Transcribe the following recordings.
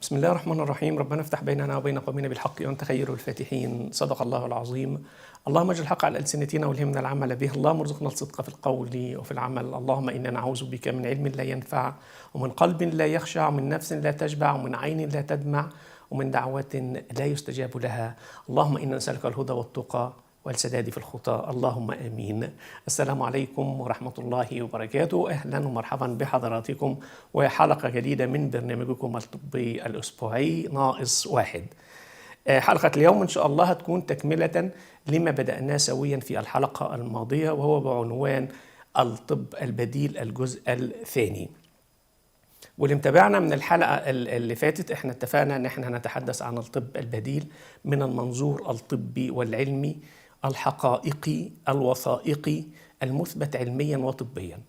بسم الله الرحمن الرحيم. ربنا افتح بيننا وبين قومنا بالحق وأنت خير الفاتحين. صدق الله العظيم. اللهم اجعل الحق على ألسنتنا والهمنا العمل به. اللهم ارزقنا الصدق في القول وفي العمل. اللهم إنا نعوذ بك من علم لا ينفع، ومن قلب لا يخشع، ومن نفس لا تشبع، ومن عين لا تدمع، ومن دعوة لا يستجاب لها. اللهم إنا نسألك الهدى والتقى والسداد في الخطى. اللهم آمين. السلام عليكم ورحمة الله وبركاته. أهلا ومرحبا بحضراتكم وحلقة جديدة من برنامجكم الطبي الأسبوعي ناقص واحد. حلقة اليوم إن شاء الله هتكون تكملة لما بدأناه سويا في الحلقة الماضية، وهو بعنوان الطب البديل الجزء الثاني. واللي متابعنا من الحلقة اللي فاتت احنا اتفقنا ان احنا هنتحدث عن الطب البديل من المنظور الطبي والعلمي الحقائقي الوثائقي المثبت علميا وطبيا.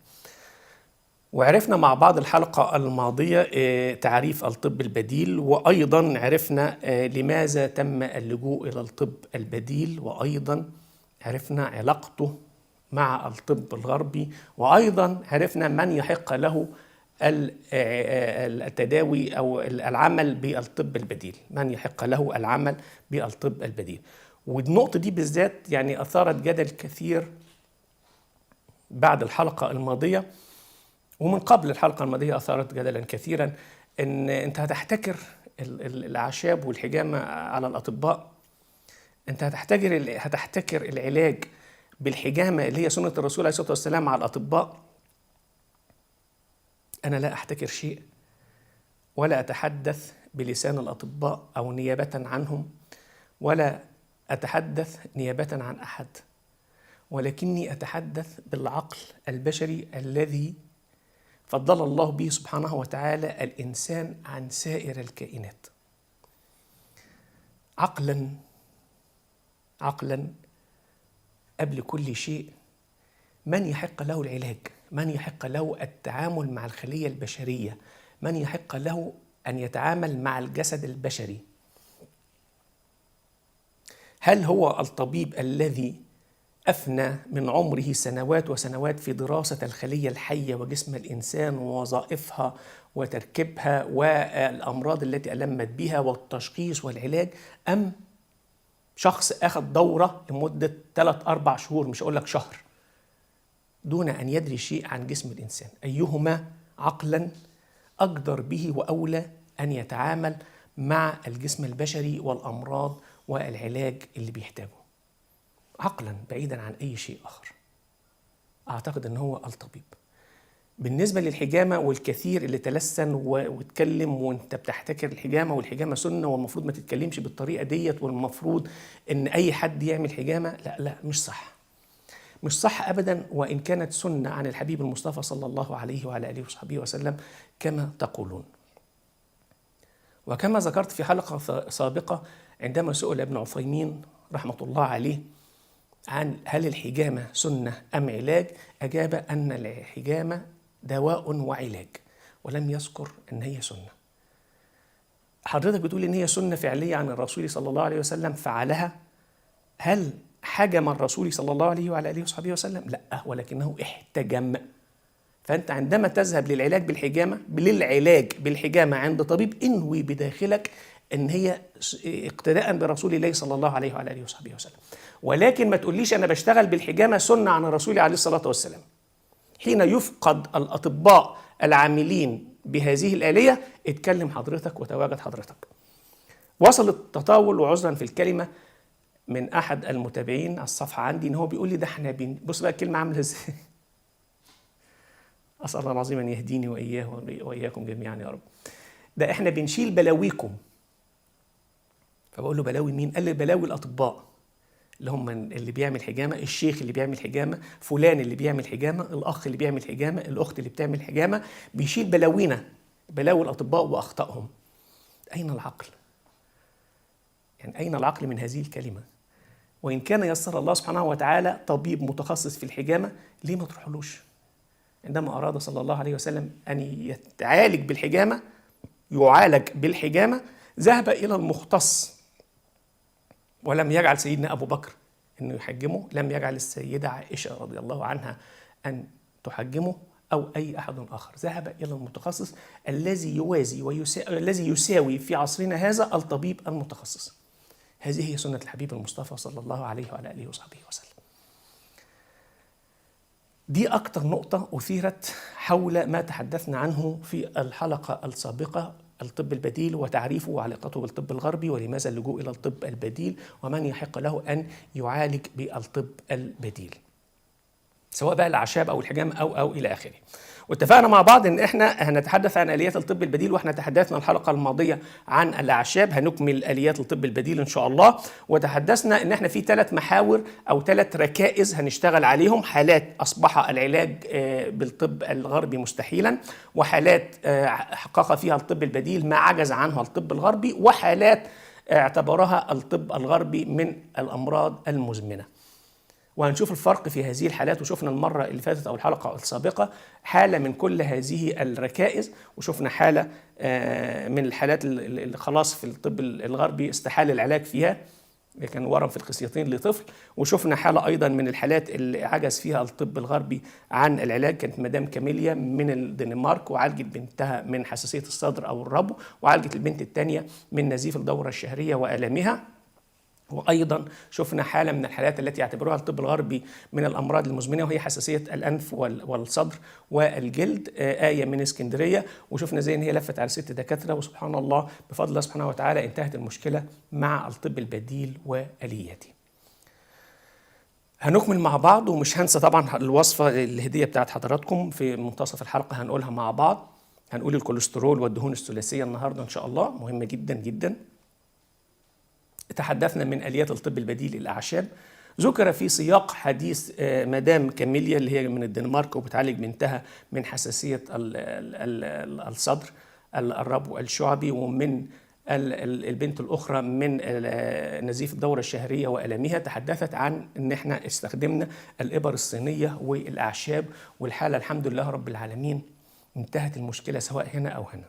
وعرفنا مع بعض الحلقة الماضية تعريف الطب البديل، وأيضا عرفنا لماذا تم اللجوء إلى الطب البديل، وأيضا عرفنا علاقته مع الطب الغربي، وأيضا عرفنا من يحق له التداوي أو العمل بالطب البديل، من يحق له العمل بالطب البديل. والنقطة دي بالذات يعني أثارت جدل كثير بعد الحلقة الماضية، ومن قبل الحلقة الماضية أثارت جدلا كثيرا إن أنت هتحتكر الأعشاب والحجامة على الأطباء، أنت هتحتكر العلاج بالحجامة اللي هي سنة الرسول عليه الصلاة والسلام على الأطباء. أنا لا أحتكر شيء ولا أتحدث بلسان الأطباء أو نيابة عنهم، ولا أتحدث نيابة عن أحد، ولكني أتحدث بالعقل البشري الذي فضل الله به سبحانه وتعالى الإنسان عن سائر الكائنات. عقلا قبل كل شيء، من يحق له العلاج، من يحق له التعامل مع الخلية البشرية، من يحق له أن يتعامل مع الجسد البشري. هل هو الطبيب الذي أفنى من عمره سنوات وسنوات في دراسة الخلية الحية وجسم الإنسان ووظائفها وتركيبها والأمراض التي ألمت بها والتشخيص والعلاج، أم شخص أخذ دورة لمدة 3-4 شهور، مش أقول لك شهر، دون أن يدري شيء عن جسم الإنسان؟ أيهما عقلا أقدر به وأولى أن يتعامل مع الجسم البشري والأمراض والعلاج اللي بيحتاجه؟ عقلا بعيدا عن أي شيء آخر أعتقد أنه هو الطبيب. بالنسبة للحجامة والكثير اللي تلسن واتكلم وانت بتحتكر الحجامة والحجامة سنة والمفروض ما تتكلمش بالطريقة ديت، والمفروض أن أي حد يعمل حجامة، لا مش صح، مش صح أبدا، وإن كانت سنة عن الحبيب المصطفى صلى الله عليه وعلى آله وصحبه وسلم كما تقولون. وكما ذكرت في حلقة سابقة عندما سئل ابن عثيمين رحمة الله عليه عن هل الحجامة سنة أم علاج، أجاب أن الحجامة دواء وعلاج، ولم يذكر أن هي سنة. حضرتك بتقول أن هي سنة فعلية عن الرسول صلى الله عليه وسلم فعلها، هل حجم الرسول صلى الله عليه وعلى آله وصحبه وسلم؟ لا، ولكنه احتجم. فأنت عندما تذهب للعلاج بالحجامة عند طبيب، انوي بداخلك أن هي اقتداء برسول الله صلى الله عليه وعلى آله وصحبه وسلم، ولكن ما تقوليش أنا بشتغل بالحجامة سنة عن الرسول عليه الصلاة والسلام. حين يفقد الأطباء العاملين بهذه الآلية اتكلم حضرتك وتواجد حضرتك. وصل التطاول وعذرا في الكلمة من أحد المتابعين على الصفحة عندي إن هو بيقول لي ده احنا بص بقى الكلمة عاملة ازاي. أسأل الله العظيم أن يهديني وإياه وإياكم جميعا يا رب. ده احنا بنشيل بلاويكم. فبقول له بلاوي مين؟ قال لي بلاوي الأطباء اللي هم اللي بيعمل حجامة، الشيخ اللي بيعمل حجامة، فلان اللي بيعمل حجامة، الأخ اللي بيعمل حجامة، الأخت اللي بتعمل حجامة، بيشيل بلاوينا، بلاوي الأطباء وأخطائهم. أين العقل؟ يعني أين العقل من هذه الكلمة؟ وإن كان يسر الله سبحانه وتعالى طبيب متخصص في الحجامة، ليه ما تروحلوش؟ عندما أراد صلى الله عليه وسلم أن يعالج بالحجامة ذهب إلى المختص، ولم يجعل سيدنا أبو بكر أنه يحجمه، لم يجعل السيدة عائشة رضي الله عنها أن تحجمه، أو أي أحد آخر، ذهب إلى المتخصص الذي يوازي الذي يساوي في عصرنا هذا الطبيب المتخصص. هذه هي سنة الحبيب المصطفى صلى الله عليه وعلى آله وصحبه وسلم. دي أكتر نقطة أثيرت حول ما تحدثنا عنه في الحلقة السابقة، الطب البديل وتعريفه وعلاقته بالطب الغربي، ولماذا اللجوء إلى الطب البديل، ومن يحق له أن يعالج بالطب البديل، سواء بقى الأعشاب أو الحجام أو إلى آخره. واتفقنا مع بعض ان احنا هنتحدث عن اليات الطب البديل، واحنا تحدثنا الحلقه الماضيه عن الاعشاب، هنكمل اليات الطب البديل ان شاء الله. وتحدثنا ان احنا في 3 محاور او 3 ركائز هنشتغل عليهم: حالات اصبح العلاج بالطب الغربي مستحيلا، وحالات حقق فيها الطب البديل ما عجز عنها الطب الغربي، وحالات اعتبرها الطب الغربي من الامراض المزمنه. وهنشوف الفرق في هذه الحالات، وشفنا المرة اللي فاتت أو الحلقة السابقة حالة من كل هذه الركائز، وشفنا حالة من الحالات اللي خلاص في الطب الغربي استحال العلاج فيها، كان ورم في الخصيتين لطفل. وشفنا حالة أيضا من الحالات اللي عجز فيها الطب الغربي عن العلاج، كانت مدام كاميليا من الدنمارك، وعالجت بنتها من حساسية الصدر أو الربو، وعالجت البنت الثانية من نزيف الدورة الشهرية وآلامها. وأيضا شفنا حالة من الحالات التي يعتبروها الطب الغربي من الأمراض المزمنة، وهي حساسية الأنف والصدر والجلد، آية من اسكندرية. وشفنا زي إن هي لفت على 6 دكاترة، وسبحان الله بفضل الله سبحانه وتعالى انتهت المشكلة مع الطب البديل وآلياته. هنكمل مع بعض، ومش هنسى طبعا الوصفة الهدية بتاعت حضراتكم في منتصف الحلقة هنقولها مع بعض. هنقول الكوليسترول والدهون الثلاثية النهاردة إن شاء الله، مهمة جدا جدا. تحدثنا من آليات الطب البديل الأعشاب، ذكر في سياق حديث مدام كاميليا اللي هي من الدنمارك وبتعالج بنتها من حساسية الصدر الربو الشعبي، ومن البنت الأخرى من نزيف الدورة الشهرية وألمها. تحدثت عن أن احنا استخدمنا الإبر الصينية والأعشاب، والحالة الحمد لله رب العالمين انتهت المشكلة سواء هنا أو هنا.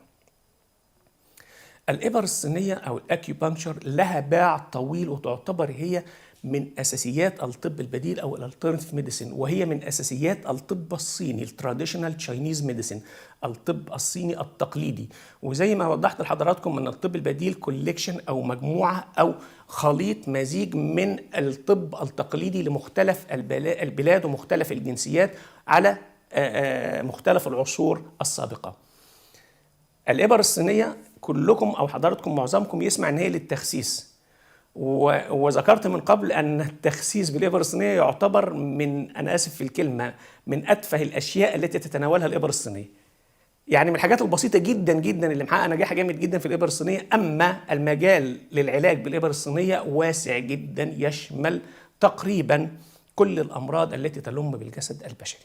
الإبر الصينية أو الأكيوبانكشر لها باع طويل، وتعتبر هي من أساسيات الطب البديل أو الالترناتيف ميديسين، وهي من أساسيات الطب الصيني التراديشنال تشاينيز ميديسين، الطب الصيني التقليدي. وزي ما وضحت لحضراتكم من الطب البديل كوليكشن أو مجموعة أو خليط مزيج من الطب التقليدي لمختلف البلاد ومختلف الجنسيات على مختلف العصور السابقة. الإبر الصينية كلكم أو حضراتكم معظمكم يسمع أن هي للتخسيس، وذكرت من قبل أن التخسيس بالإبر الصينية يعتبر من، أنا آسف في الكلمة، من أتفه الأشياء التي تتناولها الإبر الصينية. يعني من الحاجات البسيطة جدا جدا اللي محققة نجاح جامد جدا في الإبر الصينية. أما المجال للعلاج بالإبر الصينية واسع جدا، يشمل تقريبا كل الأمراض التي تلم بالجسد البشري،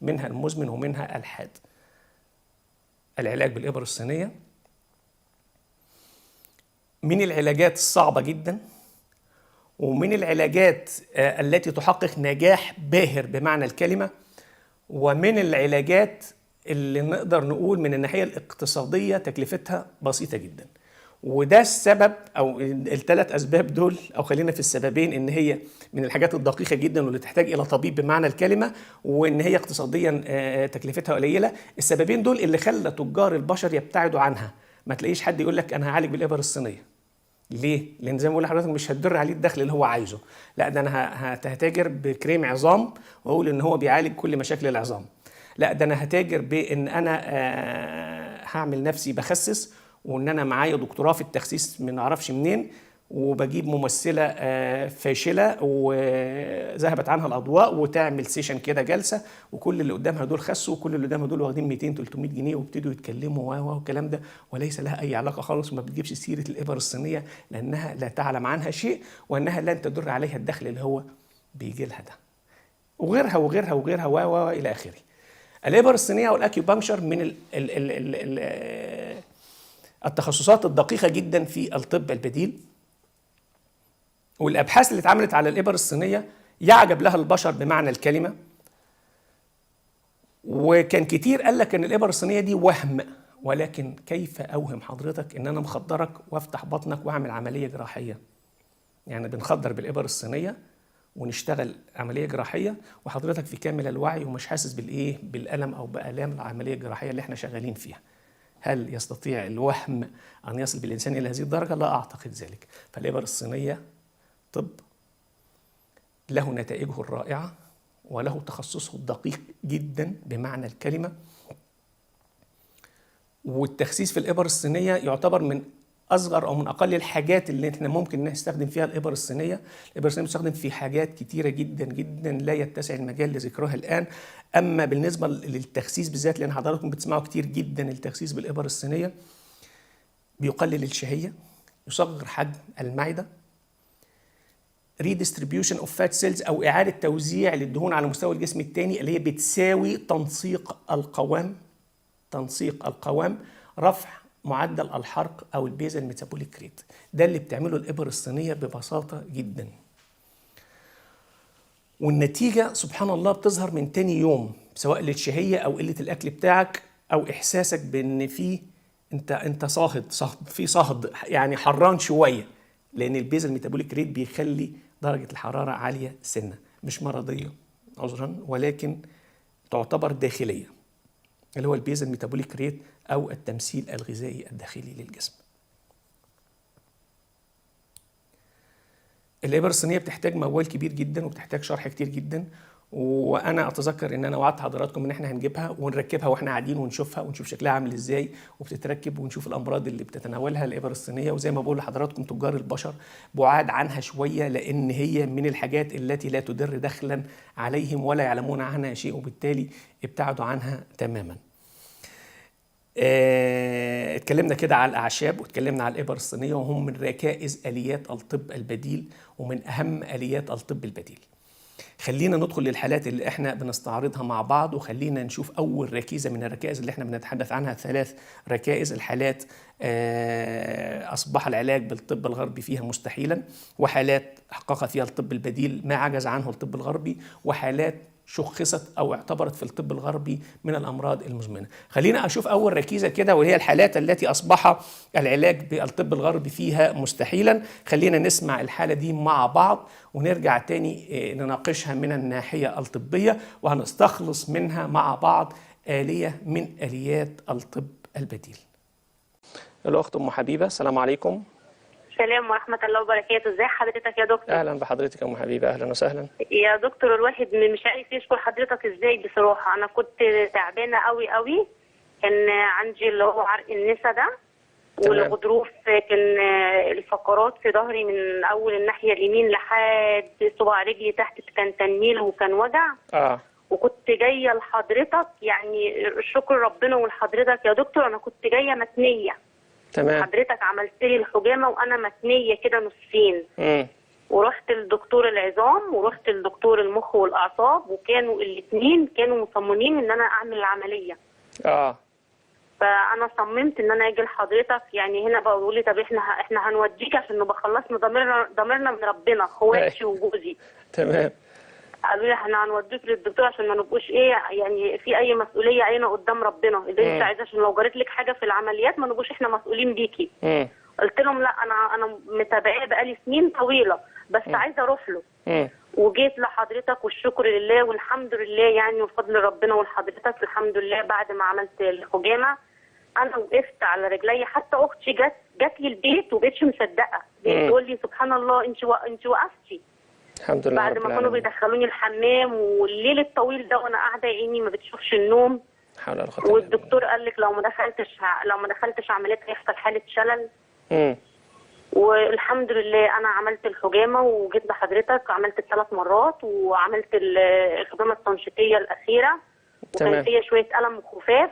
منها المزمن ومنها الحاد. العلاج بالإبر الصينية من العلاجات الصعبة جدا، ومن العلاجات التي تحقق نجاح باهر بمعنى الكلمة، ومن العلاجات اللي نقدر نقول من الناحية الاقتصادية تكلفتها بسيطة جدا. وده السبب أو ال3 أسباب دول، أو خلينا في السببين، إن هي من الحاجات الدقيقة جدا واللي تحتاج إلى طبيب بمعنى الكلمة، وإن هي اقتصاديا تكلفتها قليلة. السببين دول اللي خلى تجار البشر يبتعدوا عنها. ما تلاقيش حد يقول لك أنا هعالج بالإبر الصينية. ليه؟ لأن زي ما بقول لحضرتك مش هتدر عليه الدخل اللي هو عايزه، لا ده أنا هتاجر بكريم عظام وأقول إن هو بيعالج كل مشاكل العظام، لا ده أنا هتاجر بإن أنا هعمل نفسي بخسس، وإن أنا معايا دكتوراه في التخسيس من معرفش منين، وبجيب ممثلة فاشلة وذهبت عنها الأضواء وتعمل سيشن كده جلسة، وكل اللي قدامها دول خسوا، وكل اللي قدامها دول واخدين 200-300 جنيه وابتدوا يتكلموا والكلام ده، وليس لها أي علاقة خالص، وما بتجيبش سيرة الإبر الصينية لأنها لا تعلم عنها شيء، وأنها لن تدر عليها الدخل اللي هو بيجي لها ده، وغيرها وغيرها وغيرها إلى آخره. الإبر الصينية والأكيوبانكشر من التخصصات الدقيقة جدا في الطب البديل، والأبحاث اللي اتعملت على الإبر الصينية يعجب لها البشر بمعنى الكلمة. وكان كتير قال لك إن الإبر الصينية دي وهم، ولكن كيف أوهم حضرتك إن أنا مخدرك وافتح بطنك واعمل عملية جراحية؟ يعني بنخدر بالإبر الصينية ونشتغل عمليه جراحيه وحضرتك في كامل الوعي ومش حاسس بالالم او بالام العمليه الجراحيه اللي احنا شغالين فيها. هل يستطيع الوهم ان يصل بالانسان الى هذه الدرجه؟ لا اعتقد ذلك. فالابر الصينيه طب له نتائجه الرائعه وله تخصصه الدقيق جدا بمعنى الكلمه. والتخسيس في الابر الصينيه يعتبر من اصغر او من اقل الحاجات اللي احنا ممكن نستخدم فيها الابر الصينيه. الابر الصينيه بتستخدم في حاجات كتيره جدا جدا لا يتسع المجال لذكرها الان. اما بالنسبه للتخسيس بالذات، لان حضراتكم بتسمعوا كتير جدا التخسيس بالابر الصينيه، بيقلل الشهيه، يصغر حجم المعده، redistribution of fat cells او اعاده توزيع للدهون على مستوى الجسم الثاني اللي هي بتساوي تنسيق القوام، رفع معدل الحرق او البيزل ميتابوليك ريت. ده اللي بتعمله الابر الصينيه ببساطه جدا. والنتيجه سبحان الله بتظهر من تاني يوم، سواء للشهيه او قله الاكل بتاعك او احساسك بان في انت صاهد في صهد، يعني حران شويه، لان البيزل ميتابوليك ريت بيخلي درجه الحراره عاليه سنه، مش مرضيه عذرا، ولكن تعتبر داخليه، اللي هو البيزل ميتابوليك ريت أو التمثيل الغذائي الداخلي للجسم. الإبر الصينية بتحتاج موال كبير جدا وبتحتاج شرح كتير جدا، وأنا أتذكر إن أنا وعدت حضراتكم إن إحنا هنجيبها ونركبها وإحنا قاعدين ونشوفها ونشوف شكلها عامل إزاي وبتتركب، ونشوف الأمراض اللي بتتناولها الإبر الصينية. وزي ما بقول لحضراتكم تجار البشر بعاد عنها شوية، لأن هي من الحاجات التي لا تدر دخلا عليهم ولا يعلمون عنها شيء، وبالتالي ابتعدوا عنها تماما. اتكلمنا كده على الأعشاب واتكلمنا على الإبر الصينية، وهم من ركائز آليات الطب البديل ومن أهم آليات الطب البديل. خلينا ندخل للحالات اللي احنا بنستعرضها مع بعض، وخلينا نشوف أول ركيزة من الركائز اللي احنا بنتحدث عنها. 3 ركائز. الحالات أصبح العلاج بالطب الغربي فيها مستحيلا، وحالات حقق فيها الطب البديل ما عجز عنه الطب الغربي، وحالات شخصت أو اعتبرت في الطب الغربي من الأمراض المزمنة. خلينا أشوف أول ركيزة كده، وهي الحالات التي أصبح العلاج بالطب الغربي فيها مستحيلا. خلينا نسمع الحالة دي مع بعض ونرجع تاني نناقشها من الناحية الطبية، وهنستخلص منها مع بعض آلية من آليات الطب البديل. الأخت أم حبيبة، السلام عليكم. السلام ورحمة الله وبركاته. ازي حضرتك يا دكتور؟ أهلا بحضرتك يا أم حبيبة، أهلا وسهلا. يا دكتور، الواحد مش عارف يشكر حضرتك ازاي بصراحة. أنا كنت تعبانة قوي قوي، كان عندي اللي هو عرق النسا ده والغضروف، كان الفقرات في ظهري من أول الناحية اليمين لحد صباع رجلي تحت كان تنميل وكان وجع. وكنت جاية لحضرتك، يعني شكر ربنا ولحضرتك يا دكتور. أنا كنت جاية متنية. تمام. حضرتك عملت لي الحجامه وانا متنيه كده نصين. ورحت لدكتور العظام ورحت لدكتور المخ والاعصاب، وكانوا الاثنين كانوا مصممين ان انا اعمل العمليه. فانا صممت ان انا اجي لحضرتك. يعني هنا بقولوا لي طب احنا هنوديك عشان نبقى خلصنا ضميرنا من ربنا، اخواتي وجوزي. تمام. قالوا لي احنا هنوديك للدكتور عشان ما نبقوش يعني في اي مسؤوليه علينا قدام ربنا اللي انت عايزاه، عشان لو جرت لك حاجه في العمليات ما نبقوش احنا مسؤولين بيكي. قلت لهم لا، انا متابعاه بقالي سنين طويله، بس عايزه اروح له. وجيت لحضرتك والشكر لله والحمد لله، يعني وفضل ربنا ولحضرتك الحمد لله. بعد ما عملت الحجامه انا وقفت على رجلي، حتى اختي جت لي البيت وبقتش مصدقه، بتقول لي سبحان الله انت وقفتي. الحمد لله. بعد ما كانوا بيدخلوني الحمام والليل الطويل ده وانا قاعده عيني ما بتشوفش النوم. والدكتور قال لك لو ما دخلتش عمليه هيحصل حاله شلل. والحمد لله انا عملت الحجامه وجيت لحضرتك، عملت 3 مرات وعملت الحجامه التنشيطيه الاخيره. وكان فيها شويه الم وخفاف،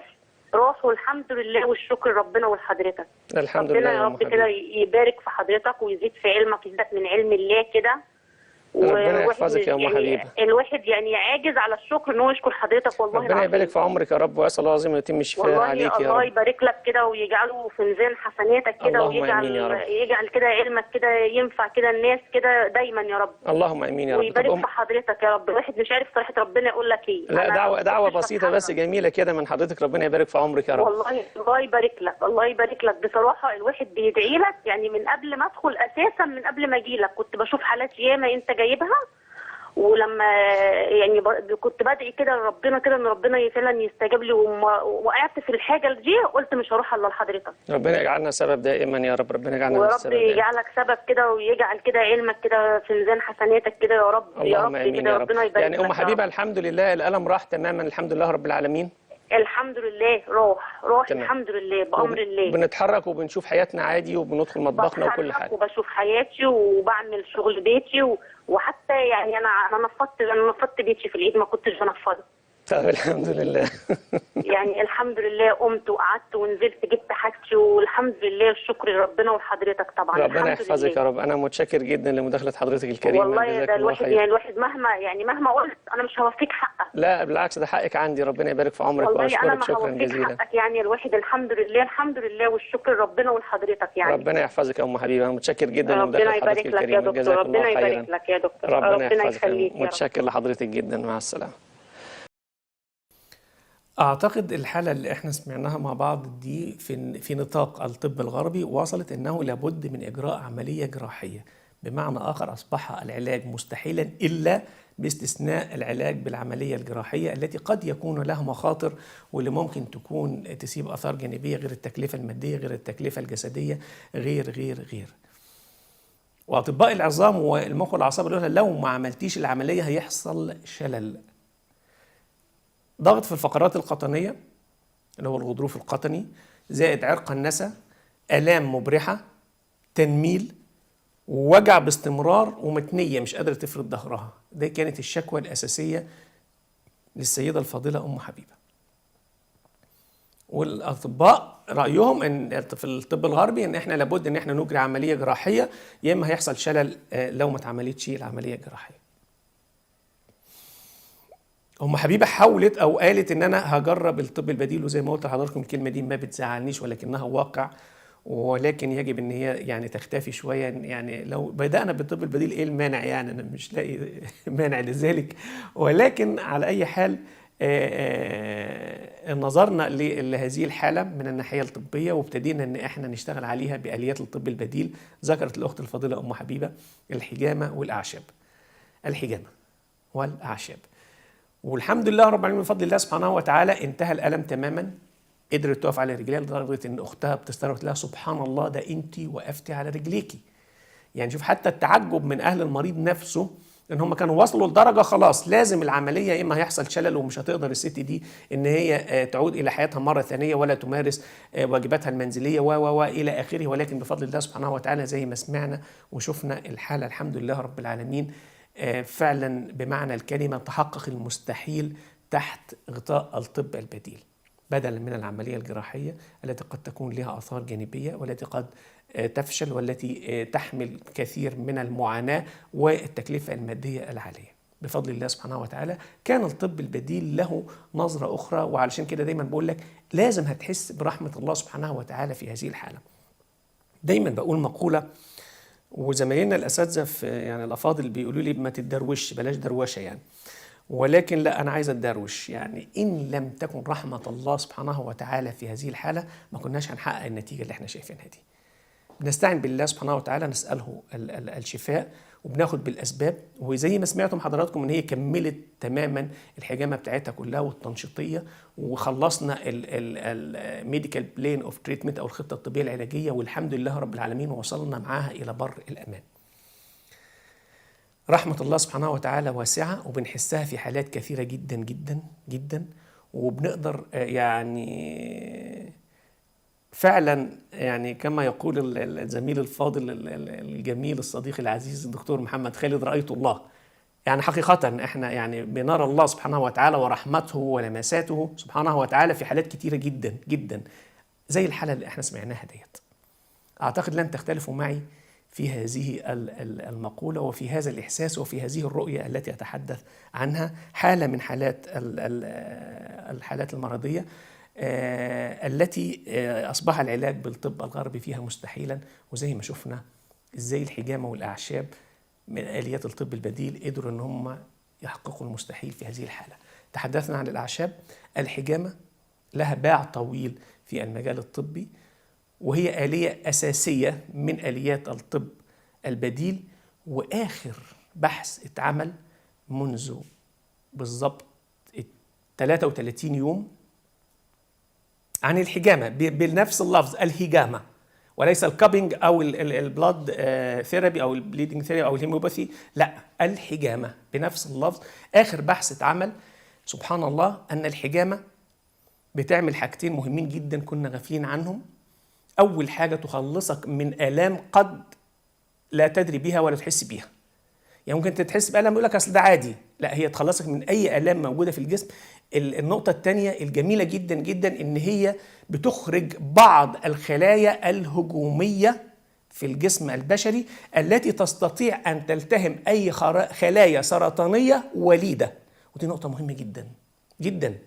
راحوا الحمد لله والشكر ربنا ولحضرتك. الحمد لله يا رب كده يبارك في حضرتك ويزيد في علمك، يزيدك من علم الله كده. ربنا يحفظك يا ام حبيبه. الواحد يعني عاجز على الشكر ان هو يشكر حضرتك والله. ربنا يبارك في عمرك يا رب، واسال الله العظيم يتم الشفاء عليك يا رب. الله يبارك لك كده ويجعله في ميزان حسناتك كده، ويجعل كده علمك كده ينفع كده الناس كده دايما يا رب. اللهم امين يا رب. ويبارك في حضرتك يا رب. الواحد مش عارف صراحه ربنا يقول لك ايه. لا دعوه بسيطه بس جميله كده من حضرتك، ربنا يبارك في عمرك يا رب. والله الله يبارك لك، الله يبارك لك. بصراحه الواحد بيدعي لك، يعني من قبل ما ادخل اساسا، من قبل ما اجي لك كنت بشوف حالات ياما انت جايبها، ولما يعني كنت بدعي كده لربنا كده ان ربنا فعلا يستجاب لي، وقعت في الحاجه دي قلت مش هروح الا لحضرتك. ربنا يجعلنا سبب دائما يا رب، ربنا يجعلنا ورب السبب دائما. يجعلك سبب كده، ويجعل كده علمك كده في ميزان حسناتك كده يا رب. يا رب كده ربنا يبارك يعني ام حبيبه الحمد لله الالم راح تماما الحمد لله رب العالمين. الحمد لله راح الحمد لله بامر الله. بنتحرك وبنشوف حياتنا عادي وبندخل مطبخنا وكل حاجه. وبشوف حياتي وبعمل شغل بيتي وحتى يعني انا نفضت بيتي في العيد، ما كنتش بنفضه. طب الحمد لله. يعني الحمد لله قمت وقعدت ونزلت جبت حاجتي، والحمد لله الشكر لربنا ولحضرتك طبعا. ربنا يحفظك يا رب. انا متشكر جدا لمداخله حضرتك الكريمه. والله ده الواحد مهما قلت انا مش هوفيك حقك. لا بالعكس، ده حقك عندي. ربنا يبارك في عمرك واشكرك شكرا جزيلا. حقك يعني الواحد الحمد لله والشكر ربنا ولحضرتك يعني. ربنا يحفظك يا ام حبيبه، انا متشكر جدا لمداخله حضرتك الكريمه. جزاك الله خيرا. ربنا يبارك لك يا دكتور. ربنا يخليك. متشكر لحضرتك جدا. مع السلامه. أعتقد الحالة اللي احنا سمعناها مع بعض دي في نطاق الطب الغربي وصلت أنه لابد من إجراء عملية جراحية، بمعنى آخر أصبح العلاج مستحيلا إلا باستثناء العلاج بالعملية الجراحية التي قد يكون لها مخاطر، واللي ممكن تكون تسيب آثار جانبية غير التكلفة المادية غير التكلفة الجسدية غير. وأطباء العظام والمخ والأعصاب يقولوا لو ما عملتيش العملية هيحصل شلل، ضغط في الفقرات القطنية اللي هو الغضروف القطني، زائد عرق النسا، آلام مبرحة، تنميل، ووجع باستمرار، ومتنية مش قادرة تفرد ظهرها. دي كانت الشكوى الأساسية للسيدة الفاضلة أم حبيبة. والأطباء رأيهم إن في الطب الغربي إن إحنا لابد إن إحنا نجري عملية جراحية، يا إما هيحصل شلل لو ما اتعملتش العملية الجراحية. أم حبيبة حاولت أو قالت إن أنا هجرب الطب البديل، وزي ما قلت لحضراتكم الكلمة دي ما بتزعلنيش ولكنها واقع، ولكن يجب إن هي يعني تختفي شوية. يعني لو بدأنا بالطب البديل إيه المانع؟ يعني أنا مش لاقي مانع لذلك، ولكن على أي حال نظرنا لهذه الحالة من الناحية الطبية وابتدينا إن إحنا نشتغل عليها بآليات الطب البديل. ذكرت الأخت الفاضلة أم حبيبة الحجامة والأعشاب. الحجامة والأعشاب، والحمد لله رب العالمين بفضل الله سبحانه وتعالى انتهى الألم تماما، قدرت تقف على رجليها لدرجة ان اختها بتستغرب لها سبحان الله ده انت وقفتي على رجليكي. يعني شوف حتى التعجب من اهل المريض نفسه ان هم كانوا وصلوا لدرجة خلاص لازم العملية، يا اما هيحصل شلل ومش هتقدر الست دي ان هي تعود الى حياتها مرة ثانية ولا تمارس واجباتها المنزلية الى اخره. ولكن بفضل الله سبحانه وتعالى زي ما سمعنا وشفنا الحالة الحمد لله رب العالمين فعلا بمعنى الكلمة تحقق المستحيل تحت غطاء الطب البديل، بدلا من العملية الجراحية التي قد تكون لها آثار جانبية والتي قد تفشل والتي تحمل كثير من المعاناة والتكلفة المادية العالية. بفضل الله سبحانه وتعالى كان الطب البديل له نظرة أخرى، وعلشان كده دايما بقول لك لازم هتحس برحمة الله سبحانه وتعالى في هذه الحالة. دايما بقول مقولة وزمايلنا الأساتذة في يعني الأفاضل بيقولوا لي ما تتدروش، بلاش دروشة يعني، ولكن لا أنا عايز أتدروش. يعني إن لم تكن رحمة الله سبحانه وتعالى في هذه الحالة ما كناش هنحقق النتيجة اللي احنا شايفينها دي. بنستعين بالله سبحانه وتعالى نسأله الشفاء وبناخد بالأسباب، وزي ما سمعتم حضراتكم إن هي كملت تماما الحجامة بتاعتها كلها والتنشيطية، وخلصنا الميديكال بلين اوف تريتمنت أو الخطة الطبية العلاجية، والحمد لله رب العالمين وصلنا معاها إلى بر الأمان. رحمة الله سبحانه وتعالى واسعة وبنحسها في حالات كثيرة جدا جدا جدا، وبنقدر يعني فعلا يعني كما يقول الزميل الفاضل الجميل الصديق العزيز الدكتور محمد خالد رأيت الله. يعني حقيقة احنا يعني بنرى الله سبحانه وتعالى ورحمته ولمساته سبحانه وتعالى في حالات كتيرة جدا جدا زي الحالة اللي احنا سمعناها ديت. أعتقد لن تختلفوا معي في هذه المقولة وفي هذا الإحساس وفي هذه الرؤية التي أتحدث عنها. حالة من حالات الحالات المرضية التي أصبح العلاج بالطب الغربي فيها مستحيلا، وزي ما شفنا إزاي الحجامة والأعشاب من آليات الطب البديل قدروا أن هم يحققوا المستحيل في هذه الحالة. تحدثنا عن الأعشاب. الحجامة لها باع طويل في المجال الطبي، وهي آلية أساسية من آليات الطب البديل، وآخر بحث اتعمل منذ بالضبط 33 يوم عن الحجامة بنفس اللفظ الهجامة، وليس الكابينج أو البلاد ثيرابي أو البليدنج ثيرابي أو الهيموباثي، لا، الحجامة بنفس اللفظ. آخر بحث اتعمل سبحان الله أن الحجامة بتعمل حاجتين مهمين جدا كنا غافلين عنهم. أول حاجة تخلصك من آلام قد لا تدري بها ولا تحس بيها. يعني ممكن تحس بألم يقول لك أصل ده عادي، لا، هي تخلصك من أي آلام موجودة في الجسم. النقطة الثانية الجميلة جدا جدا إن هي بتخرج بعض الخلايا الهجومية في الجسم البشري التي تستطيع أن تلتهم أي خلايا سرطانية وليدة، ودي نقطة مهمة جدا جدا.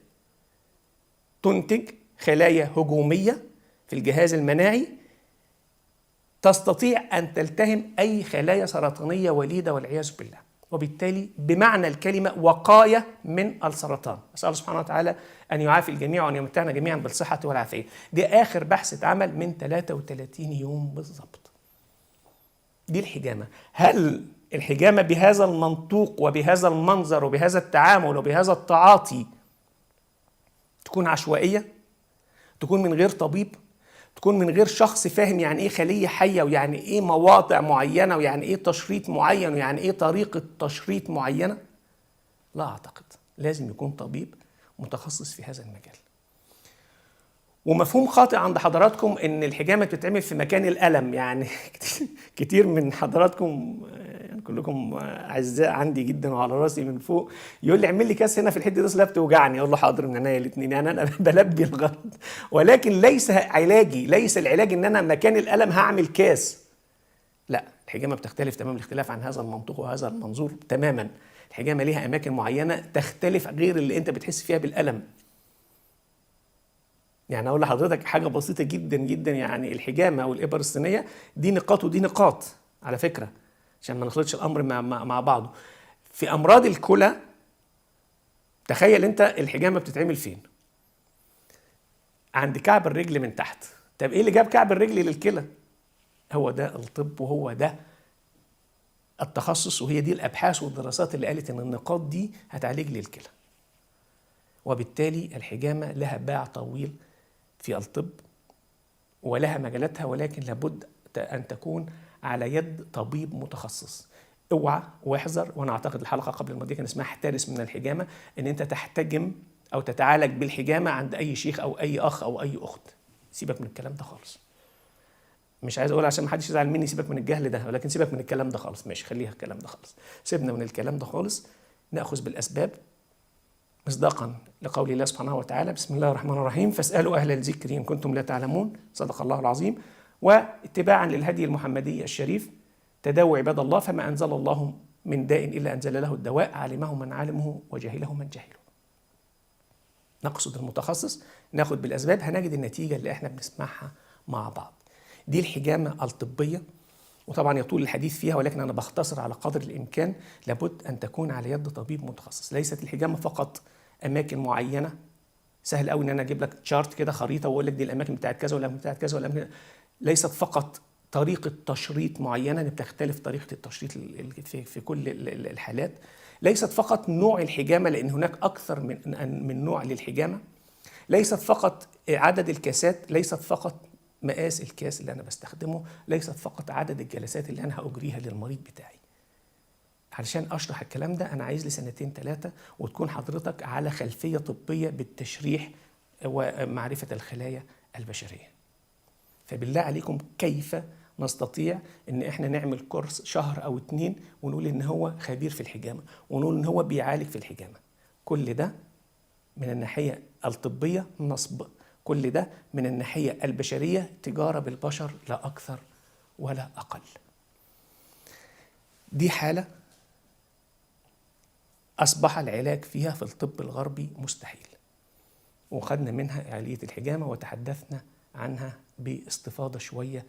تنتج خلايا هجومية في الجهاز المناعي تستطيع أن تلتهم أي خلايا سرطانية وليدة والعياذ بالله، وبالتالي بمعنى الكلمة وقاية من السرطان. أسأل الله سبحانه وتعالى أن يعافي الجميع وأن يمتعنا جميعا بالصحة والعافية. دي آخر بحث اتعمل من 33 يوم بالضبط. دي الحجامة. هل الحجامة بهذا المنطوق وبهذا المنظر وبهذا التعامل وبهذا التعاطي تكون عشوائية؟ تكون من غير طبيب؟ تكون من غير شخص فاهم يعني ايه خلية حية ويعني ايه مواضع معينة ويعني ايه تشريط معين ويعني ايه طريقة تشريط معينة؟ لا أعتقد. لازم يكون طبيب متخصص في هذا المجال. ومفهوم خاطئ عند حضراتكم ان الحجامة بتتعمل في مكان الألم. يعني كتير من حضراتكم، يعني كلكم اعزاء عندي جدا وعلى راسي من فوق، يقول لي اعمل لي كاس هنا في الحته دي لا بتوجعني، اقول له حاضر من عينيا الاثنين. يعني انا بلبي الغرض، ولكن ليس علاجي، ليس العلاج ان انا مكان الالم هعمل كاس. لا، الحجامه بتختلف تمام الاختلاف عن هذا المنطق وهذا المنظور تماما. الحجامه ليها اماكن معينه تختلف غير اللي انت بتحس فيها بالالم. يعني اقول لحضرتك حاجه بسيطه جدا جدا، يعني الحجامه او الابر الصينيه دي نقاط ودي نقاط على فكره، عشان ما نخلطش الامر مع بعضه. في امراض الكلى تخيل انت الحجامه بتتعمل فين؟ عند كعب الرجل من تحت. طب ايه اللي جاب كعب الرجل للكلى؟ هو ده الطب وهو ده التخصص، وهي دي الابحاث والدراسات اللي قالت ان النقاط دي هتعالج لي الكلى. وبالتالي الحجامه لها باع طويل في الطب ولها مجالاتها، ولكن لابد ان تكون على يد طبيب متخصص. اوعى واحذر، وانا اعتقد الحلقه قبل الماضيه كان اسمها احترس من الحجامه، ان انت تحتجم او تتعالج بالحجامه عند اي شيخ او اي اخ او اي اخت. سيبك من الكلام ده خالص. مش عايز اقول عشان ما حدش يزعل مني سيبك من الجهل ده، ولكن سيبك من الكلام ده خالص. ماشي، خليها الكلام ده خالص، سيبنا من الكلام ده خالص. ناخذ بالاسباب مصداقا لقول الله سبحانه وتعالى: بسم الله الرحمن الرحيم، فاسألوا أهل الذكر إن كنتم لا تعلمون. صدق الله العظيم. واتباعا للهدي المحمدي الشريف: تداووا عباد الله، فما أنزل الله من داء إلا أنزل له الدواء، علمه من علمه وجهله من جهله. نقصد المتخصص، ناخد بالأسباب، هنجد النتيجة اللي احنا بنسمعها مع بعض. دي الحجامة الطبية، وطبعا يطول الحديث فيها، ولكن أنا بختصر على قدر الإمكان. لابد أن تكون على يد طبيب متخصص. ليست الحجامة فقط أماكن معينة. سهل قوي إن أنا أجيب لك تشارت كده، خريطة، وأقول لك دي الأماكن بتاعت كذا والأماكن بتاعت كذا والأماكن. ليست فقط طريقة تشريط معينة، بتختلف طريقة التشريط في كل الحالات. ليست فقط نوع الحجامة، لأن هناك أكثر من نوع للحجامة. ليست فقط عدد الكاسات، ليست فقط مقاس الكاس اللي أنا بستخدمه، ليست فقط عدد الجلسات اللي أنا هأجريها للمريض بتاعي. علشان أشرح الكلام ده أنا عايز لي 2-3 سنين، وتكون حضرتك على خلفية طبية بالتشريح ومعرفة الخلايا البشرية. فبالله عليكم كيف نستطيع ان احنا نعمل كورس شهر او 2 ونقول ان هو خبير في الحجامة ونقول ان هو بيعالج في الحجامة؟ كل ده من الناحية الطبية نصب، كل ده من الناحية البشرية تجارة بالبشر، لا أكثر ولا أقل. دي حالة أصبح العلاج فيها في الطب الغربي مستحيل، وخدنا منها آلية الحجامة وتحدثنا عنها باستفاضة شوية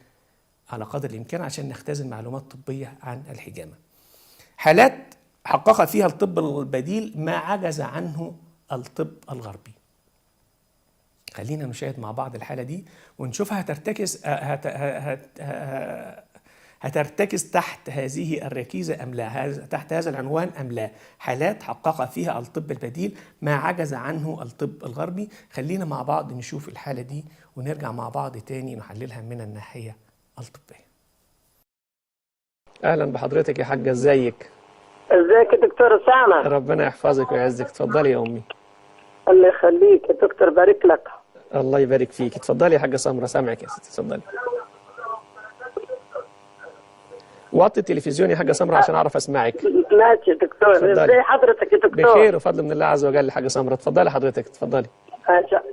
على قدر الإمكان عشان نختزن معلومات طبية عن الحجامة. حالات حقق فيها الطب البديل ما عجز عنه الطب الغربي. خلينا نشاهد مع بعض الحالة دي ونشوفها هترتكز تحت هذه الركيزة أم لا، تحت هذا العنوان أم لا. حالات حقق فيها الطب البديل ما عجز عنه الطب الغربي. خلينا مع بعض نشوف الحالة دي ونرجع مع بعض تاني نحللها من الناحية الطبية. أهلا بحضرتك يا حاجة، ازيك؟ ازيك يا دكتور أسامة؟ ربنا يحفظك ويعزك. اتفضلي يا أمي. الله يخليك يا دكتور، بارك لك. الله يبارك فيك. اتفضلي يا حاجة سمرة، سامعك يا ستي، اتفضلي. وطي التلفزيون يا حاجة سمرة عشان أعرف أسمعك. ماشي يا دكتور. ازي حضرتك يا دكتور؟ بخير وفضل من الله عز وجل يا حاجة سمرة. اتفضلي حضرتك، اتفضلي.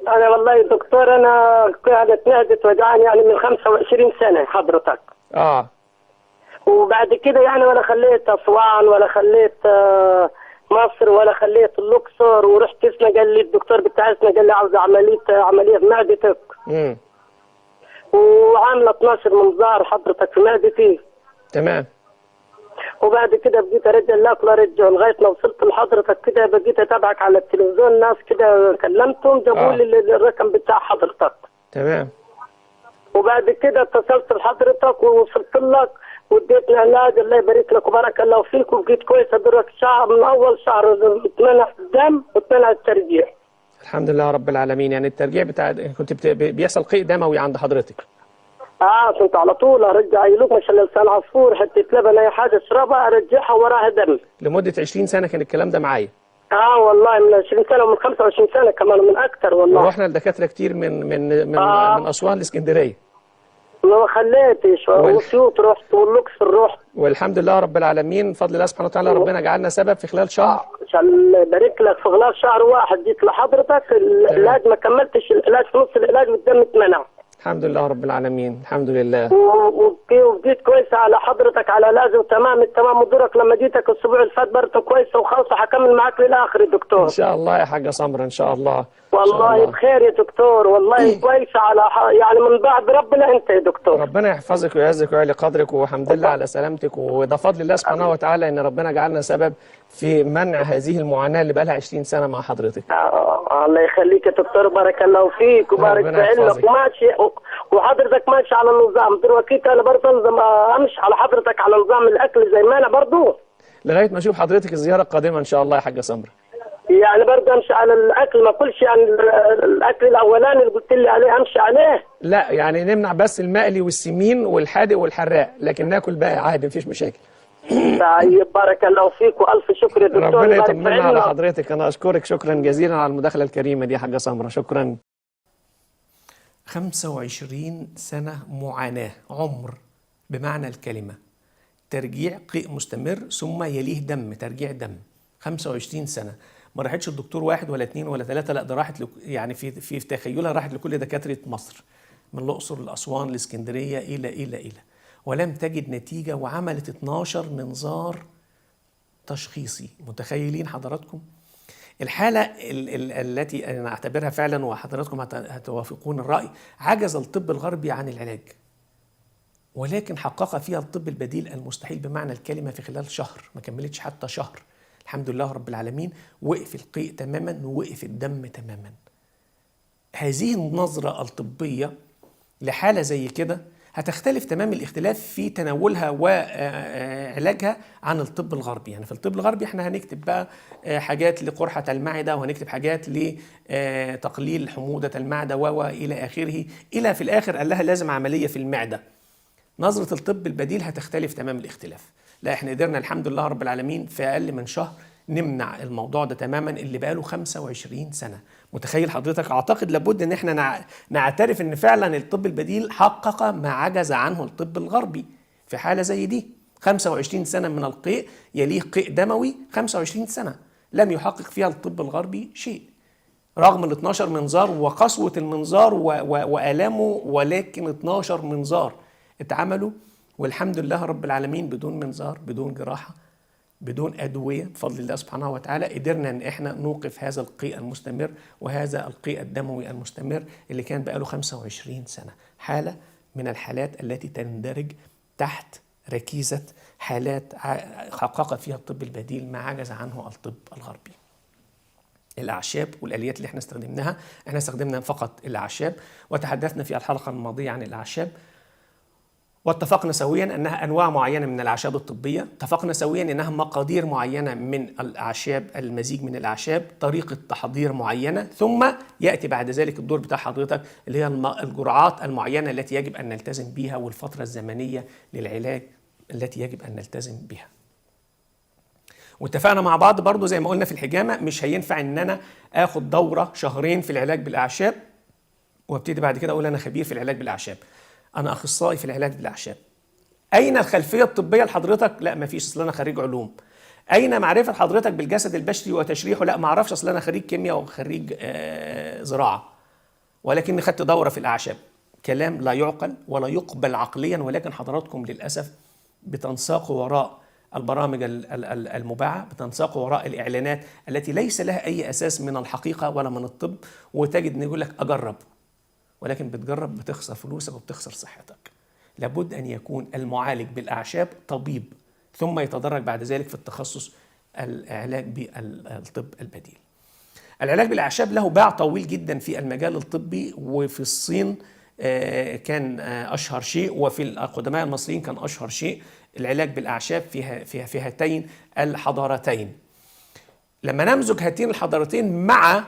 أنا والله يا دكتور أنا قاعدة معدة وجعاني يعني من 25 سنة حضرتك. وبعد كده يعني ولا خليت أسوان ولا خليت مصر ولا خليت الأقصر، ورحت اسمه قال لي الدكتور بتاع اسمه قال لي عاوز عملية في معدتك. وعاملة 12 منظار حضرتك في معدتي. تمام. وبعد كده بقيت ارجع الاكل ارجع لغايه ما وصلت لحضرتك كده، بقيت اتابعك على التلفزيون، ناس كده كلمتهم جابوا لي الرقم بتاع حضرتك. تمام. وبعد كده اتصلت بحضرتك ووصلت لك واديتني علاج، الله يبارك لك وبارك الله فيك، وبقيت كويسه دلوقتي شهر من اول شهر اتمنع الدم واتمنع الترجيع. الحمد لله رب العالمين. يعني الترجيع بتاع كنت بيحصل قيء دموي عند حضرتك؟ كنت على طول ارجع يلوك مش لسان عصفور، حته لبن اي حاجه اشربها ارجعها وراها دم. لمده 20 سنه كان الكلام ده معايا؟ والله من 20 سنه ومن 25 سنه كمان من اكثر والله. ورحنا لدكاتره كتير من اسوان لاسكندريه. ما خليتش واسيوط رحت والاقصر رحت. والحمد لله رب العالمين بفضل الله سبحانه وتعالى ربنا جعلنا سبب في خلال شهر. عشان يبارك لك في خلال شهر واحد جيت لحضرتك العلاج ما كملتش العلاج، في نص العلاج والدم اتمنع. الحمد لله رب العالمين، الحمد لله. وجيت كويسه على حضرتك على لازم تمام التمام، ودورك لما جيتك الاسبوع اللي فات برضه كويسه وخلاص هكمل معاك للاخر يا دكتور. ان شاء الله يا حاجه سمره ان شاء الله. والله بخير يا دكتور، والله كويسه على يعني من بعد ربنا انت يا دكتور. ربنا يحفظك ويعزك ويعلي قدرك، والحمد لله على سلامتك، وده فضل الله سبحانه وتعالى ان ربنا جعلنا سبب في منع هذه المعاناه اللي بقى لها 20 سنه مع حضرتك. الله يخليك يا دكتور، بارك الله فيك وبارك في علمك وماشي وحضرتك ماشي على النظام دلوقتي. انا برضه امشي على حضرتك على نظام الاكل زي ما انا برضه لغايه ما اشوف حضرتك الزياره القادمه ان شاء الله يا حاجه سمره. يعني برضه امشي على الاكل ما اكلش يعني الاكل الاولاني اللي قلت لي عليه امشي عليه؟ لا يعني نمنع بس المقلي والسمين والحادق والحراق، لكن ناكل باقي عادي مفيش مشاكل. طيب بارك الله فيك والف شكر يا دكتور. ربنا يطمنا على حضرتك. انا اشكرك شكرا جزيلا على المداخله الكريمه دي يا حاجه سمره، شكرا. 25 سنه معاناه، عمر بمعنى الكلمه، ترجيع قيء مستمر ثم يليه دم، ترجيع دم. 25 سنه ما راحتش الدكتور واحد ولا اثنين ولا ثلاثه، لا ده راحت يعني في تخيلها راحت لكل دكاتره مصر من الاقصر لاسوان لاسكندريه الى ولم تجد نتيجه، وعملت 12 منظار تشخيصي. متخيلين حضراتكم الحاله التي انا اعتبرها فعلا، وحضراتكم هتوافقون الراي، عجز الطب الغربي عن العلاج، ولكن حقق فيها الطب البديل المستحيل بمعنى الكلمه في خلال شهر، ما كملتش حتى شهر. الحمد لله رب العالمين، وقف القيء تماما ووقف الدم تماما. هذه النظرة الطبية لحالة زي كده هتختلف تمام الاختلاف في تناولها وعلاجها عن الطب الغربي. يعني في الطب الغربي احنا هنكتب بقى حاجات لقرحة المعدة، وهنكتب حاجات لتقليل حموضة المعدة وإلى آخره، إلى في الآخر قال لها لازم عملية في المعدة. نظرة الطب البديل هتختلف تمام الاختلاف. لا احنا قدرنا الحمد لله رب العالمين في أقل من شهر نمنع الموضوع ده تماما اللي بقاله 25 سنة. متخيل حضرتك؟ أعتقد لابد ان احنا نعترف ان فعلا الطب البديل حقق ما عجز عنه الطب الغربي في حالة زي دي. 25 سنة من القيء يليه قيء دموي، 25 سنة لم يحقق فيها الطب الغربي شيء رغم ال 12 منظار وقسوة المنظار وآلامه، ولكن 12 منظار اتعملوا والحمد لله رب العالمين بدون منظار، بدون جراحة، بدون أدوية، بفضل الله سبحانه وتعالى قدرنا ان احنا نوقف هذا القيء المستمر وهذا القيء الدموي المستمر اللي كان بقاله 25 سنة. حالة من الحالات التي تندرج تحت ركيزة حالات حقق فيها الطب البديل ما عجز عنه الطب الغربي. الأعشاب والآليات اللي احنا استخدمناها، احنا استخدمنا فقط الأعشاب، وتحدثنا في الحلقة الماضية عن الأعشاب، واتفقنا سويا أنها أنواع معينة من الأعشاب الطبية، اتفقنا سويا أنها مقادير معينة من الأعشاب، المزيج من الأعشاب، طريقة تحضير معينة، ثم يأتي بعد ذلك الدور بتاع حضرتك اللي هي الجرعات المعينة التي يجب أن نلتزم بها والفترة الزمنية للعلاج التي يجب أن نلتزم بها. واتفقنا مع بعض برضو زي ما قلنا في الحجامة، مش هينفع ان انا اخد دورة شهرين في العلاج بالاعشاب وابتدي بعد كده اقول انا خبير في العلاج بالاعشاب، انا اخصائي في العلاج بالاعشاب. اين الخلفية الطبية لحضرتك؟ لا مفيش، اصل انا خريج علوم. اين معرفة حضرتك بالجسد البشري وتشريحه؟ لا ما اعرفش، اصل انا خريج كيمياء وخريج زراعة، ولكني خدت دورة في الاعشاب. كلام لا يعقل ولا يقبل عقليا، ولكن حضراتكم للاسف بتنساقوا وراء البرامج المباعة، بتنساقوا وراء الإعلانات التي ليس لها أي أساس من الحقيقة ولا من الطب، وتجد أن يقول لك أجرب، ولكن بتجرب بتخسر فلوسك وبتخسر صحتك. لابد أن يكون المعالج بالأعشاب طبيب، ثم يتدرج بعد ذلك في التخصص العلاج بالطب البديل. العلاج بالأعشاب له باع طويل جدا في المجال الطبي، وفي الصين كان أشهر شيء، وفي القدماء المصريين كان أشهر شيء العلاج بالأعشاب في هاتين الحضارتين. لما نمزج هاتين الحضارتين مع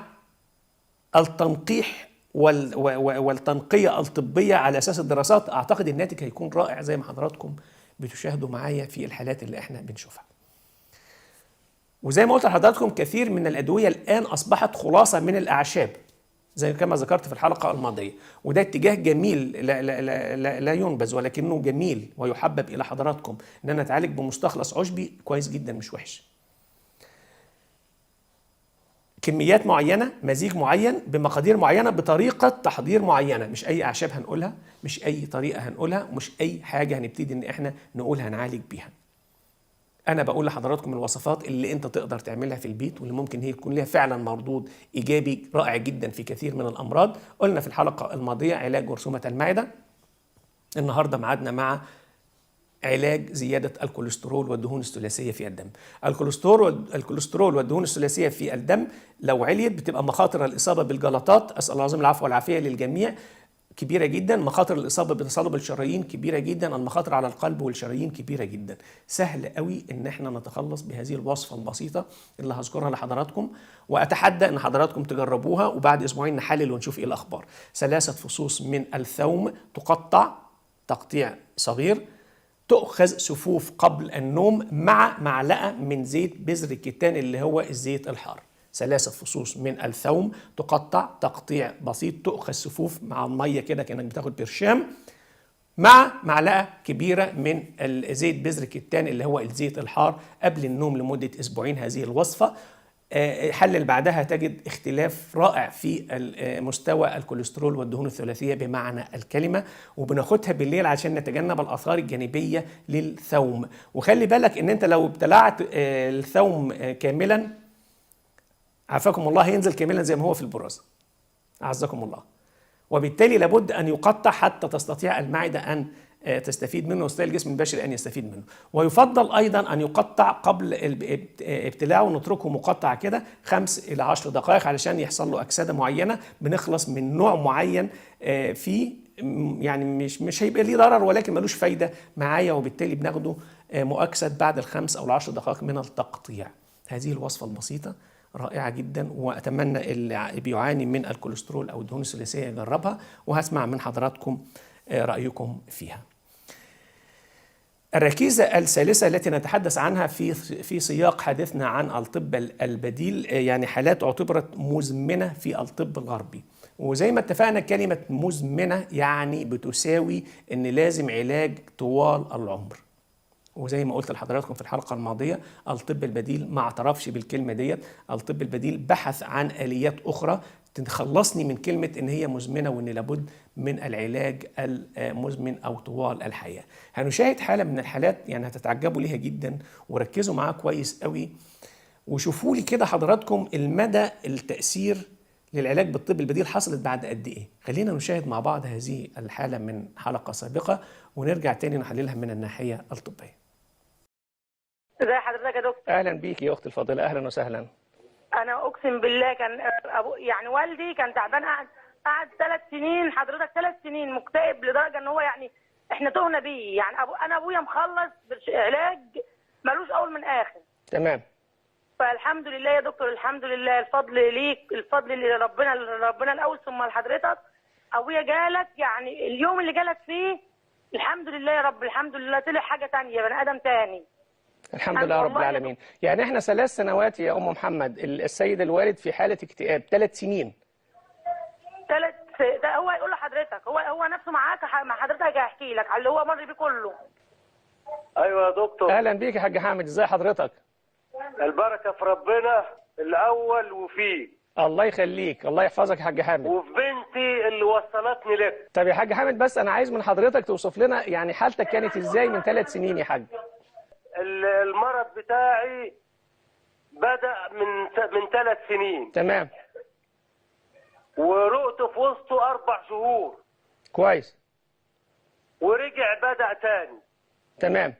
التنقيح والتنقية الطبية على أساس الدراسات، أعتقد الناتج هيكون رائع زي ما حضراتكم بتشاهدوا معايا في الحالات اللي احنا بنشوفها. وزي ما قلت لحضراتكم كثير من الأدوية الآن أصبحت خلاصة من الأعشاب زي كما ذكرت في الحلقة الماضية، وده اتجاه جميل لا ينبذ، ولكنه جميل ويحبب إلى حضراتكم إن نتعالج بمستخلص عشبي كويس جدا مش وحش. كميات معينة، مزيج معين، بمقادير معينة، بطريقة تحضير معينة، مش أي أعشاب هنقولها، مش أي طريقة هنقولها، ومش أي حاجة هنبتدي إن إحنا نقولها هنعالج بيها. أنا بقول لحضراتكم الوصفات اللي أنت تقدر تعملها في البيت، واللي ممكن هي يكون لها فعلا مردود إيجابي رائع جدا في كثير من الأمراض. قلنا في الحلقة الماضية علاج جرثومة المعدة، النهاردة معادنا مع علاج زيادة الكوليسترول والدهون الثلاثية في الدم. الكوليسترول والدهون الثلاثية في الدم لو عليت بتبقى مخاطر الإصابة بالجلطات، أسأل الله العظيم العفو والعافية للجميع، كبيرة جدا. مخاطر الإصابة بتصلب الشرايين كبيرة جدا. المخاطر على القلب والشرايين كبيرة جدا. سهل قوي إن احنا نتخلص بهذه الوصفة البسيطة اللي هذكرها لحضراتكم، وأتحدى إن حضراتكم تجربوها وبعد أسبوعين نحلل ونشوف إيه الأخبار. 3 فصوص من الثوم تقطع تقطيع صغير، تؤخذ سفوف قبل النوم مع معلقة من زيت بذر الكتان اللي هو الزيت الحار. 3 فصوص من الثوم تقطع تقطيع بسيط، تؤخذ سفوف مع المية كده كأنك بتاخد برشام، مع معلقة كبيرة من الزيت بذر الكتان اللي هو الزيت الحار قبل النوم لمدة أسبوعين. هذه الوصفة حلل بعدها تجد اختلاف رائع في مستوى الكوليسترول والدهون الثلاثية بمعنى الكلمة، وبناخدها بالليل عشان نتجنب الآثار الجانبية للثوم. وخلي بالك ان انت لو ابتلعت الثوم كاملا عافاكم الله هينزل كاملا زي ما هو في البراز، أعزكم الله، وبالتالي لابد أن يقطع حتى تستطيع المعدة أن تستفيد منه ويستطيع الجسم البشري أن يستفيد منه. ويفضل أيضا أن يقطع قبل ابتلاعه، نتركه مقطع كده 5 إلى 10 دقائق علشان يحصل له أكسدة معينة، بنخلص من نوع معين فيه يعني مش هيبقى ليه ضرر ولكن ملوش فايدة معايا، وبالتالي بناخده مؤكسد بعد ال5 أو 10 دقائق من التقطيع. هذه الوصفة البسيطة رائعة جدا، وأتمنى اللي بيعاني من الكوليسترول أو الدهون الثلاثية يجربها، وهسمع من حضراتكم رأيكم فيها. الركيزة الثالثة التي نتحدث عنها في سياق حديثنا عن الطب البديل، يعني حالات اعتبرت مزمنة في الطب الغربي. وزي ما اتفقنا كلمة مزمنة يعني بتساوي إن لازم علاج طوال العمر. وزي ما قلت لحضراتكم في الحلقة الماضية الطب البديل ما اعترفش بالكلمة ديت، الطب البديل بحث عن آليات أخرى تخلصني من كلمة إن هي مزمنة وإن لابد من العلاج المزمن أو طوال الحياة. هنشاهد حالة من الحالات يعني هتتعجبوا ليها جدا، وركزوا معاها كويس قوي وشوفوا لي كده حضراتكم المدى التأثير للعلاج بالطب البديل حصلت بعد قد إيه. خلينا نشاهد مع بعض هذه الحالة من حلقة سابقة ونرجع تاني نحللها من الناحية الطبية. ازي حضرتك يا دكتور؟ اهلا بيك يا اختي الفاضله، اهلا وسهلا. انا اقسم بالله كان يعني والدي كان تعبان، قعد 3 سنين حضرتك، 3 سنين مكتئب لدرجه ان هو يعني احنا تهنا بيه يعني. انا ابويا مخلص علاج ملوش اول من اخر. تمام. فالحمد لله يا دكتور، الحمد لله، الفضل ليك، الفضل لربنا الاول ثم لحضرتك. ابويا جالك يعني اليوم اللي جالك فيه الحمد لله يا رب، الحمد لله طلع حاجه ثانيه، بني ادم ثاني. الحمد لله رب العالمين. يعني احنا 3 سنوات يا ام محمد السيد الوالد في حاله اكتئاب، 3 سنين. ده هو يقول لحضرتك، هو نفسه معاك، مع حضرتك هيحكي لك على اللي هو مر بيه كله. ايوه يا دكتور. اهلا بيك يا حاج حامد، ازي حضرتك؟ البركه في ربنا الاول وفيك. الله يخليك، الله يحفظك يا حاج حامد. وفي بنتي اللي وصلتني لك. طب يا حاج حامد، بس انا عايز من حضرتك توصف لنا يعني حالتك كانت ازاي من 3 سنين يا حاج؟ المرض بتاعي بدأ من 3 سنين. تمام. ورقت في وسطه 4 شهور. كويس. ورجع بدأ تاني. تمام.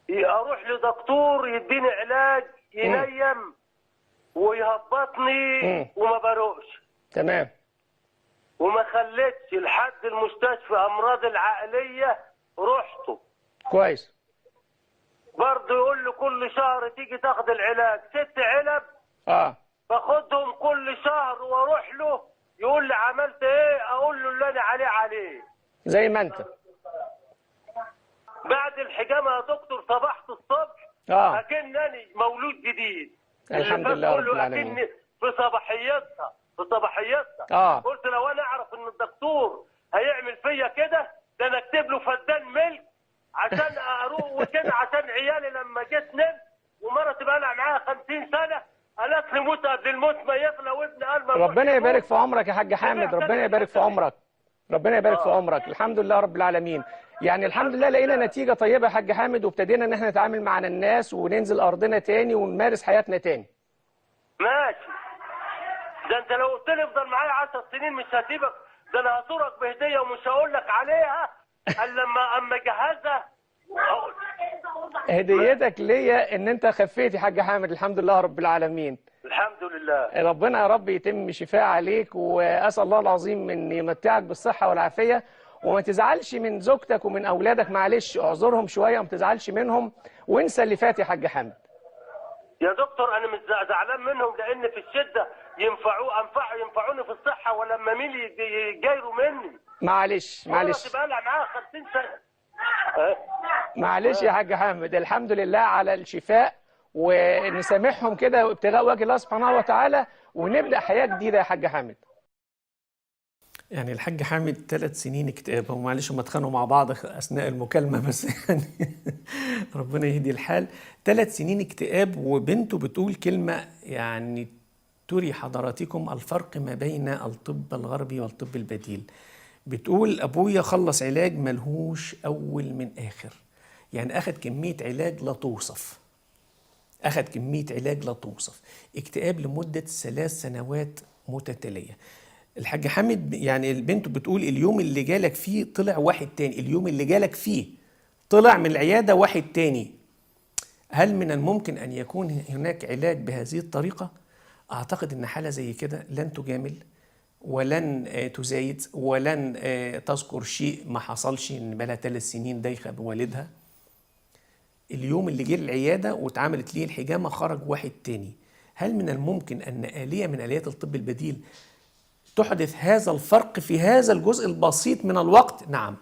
اروح لدكتور يديني علاج ينيم ويهبطني وما بروقش. تمام. وما خليتش لحد المستشفى امراض العقليه رحته. كويس. برضه يقول لي كل شهر تيجي تاخد العلاج 6 علب. باخدهم كل شهر واروح له يقول لي عملت ايه؟ اقول له اللي انا عليه زي ما انت. بعد الحجامه يا دكتور صبحت الصبح اكنني مولود جديد. الحمد لله رب العالمين. اكني في صباحيتها. قلت لو انا اعرف ان الدكتور هيعمل فيا كده ده انا اكتب له فدان ملك عشان اروق وكده، عشان عيالي لما جيت نمت ومرتي بقى لها معاها 50 سنه قالت لي موت قبل الموت ما يغلى وابن قلب. ربنا يبارك في عمرك يا حاج حامد، ربنا يبارك في عمرك، ربنا يبارك في عمرك. الحمد لله رب العالمين. يعني الحمد لله لقينا نتيجة طيبة يا حاج حامد، وابتدينا ان احنا نتعامل مع الناس وننزل ارضنا تاني ونمارس حياتنا تاني. ماشي. ده انت لو قلت لي افضل معايا 10 سنين مش هسيبك، ده انا هصورك بهدية ومش هقول لك عليها الا اما اجهزها. هديتك ليا ان انت خفيت يا حاج حامد، الحمد لله رب العالمين. الحمد لله. ربنا يا رب يتم شفاء عليك، واسال الله العظيم ان يمتعك بالصحه والعافيه، وما تزعلش من زوجتك ومن اولادك، معلش اعذرهم شويه وما تزعلش منهم، وانسى اللي فات يا حاج حامد. يا دكتور انا مش زعلان منهم، لان في الشده ينفعوني في الصحه، ولما مين يجايروا مني. معلش تبقى لها معاها 50 سنه. معلش يا حاج حامد، الحمد لله على الشفاء، ونسامحهم كده وابتغاء وجه الله سبحانه وتعالى، ونبدأ حياة جديدة يا حاج حامد. يعني الحاج حامد 3 سنين اكتئاب، ومعلش هم اتخانقوا مع بعض أثناء المكالمة بس يعني ربنا يهدي الحال. 3 سنين اكتئاب، وبنته بتقول كلمة يعني تري حضراتكم الفرق ما بين الطب الغربي والطب البديل. بتقول أبويا خلص علاج ملهوش أول من آخر، يعني أخذ كمية علاج لا توصف، اكتئاب لمدة 3 سنوات متتالية. الحاج حامد يعني البنت بتقول اليوم اللي جالك فيه طلع واحد تاني، اليوم اللي جالك فيه طلع من العيادة واحد تاني. هل من الممكن أن يكون هناك علاج بهذه الطريقة؟ أعتقد أن حالة زي كده لن تجامل ولن تزايد ولن تذكر شيء ما حصلش، ان بقى لها 3 سنين دايخه بوالدها. اليوم اللي جه العياده واتعملت ليه الحجامه خرج واحد تاني. هل من الممكن ان آلية من آليات الطب البديل تحدث هذا الفرق في هذا الجزء البسيط من الوقت؟ نعم،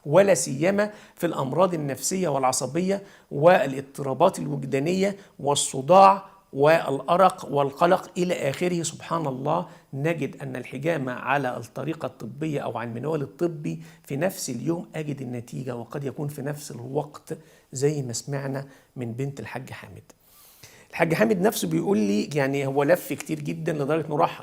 ولا سيما في الامراض النفسيه والعصبيه والاضطرابات الوجدانيه والصداع والأرق والقلق إلى آخره. سبحان الله، نجد أن الحجامة على الطريقة الطبية أو على المنوال الطبي في نفس اليوم أجد النتيجة، وقد يكون في نفس الوقت، زي ما سمعنا من بنت الحاج حامد. الحاج حامد نفسه بيقول لي يعني هو لف كتير جدا لدرجة أنه راح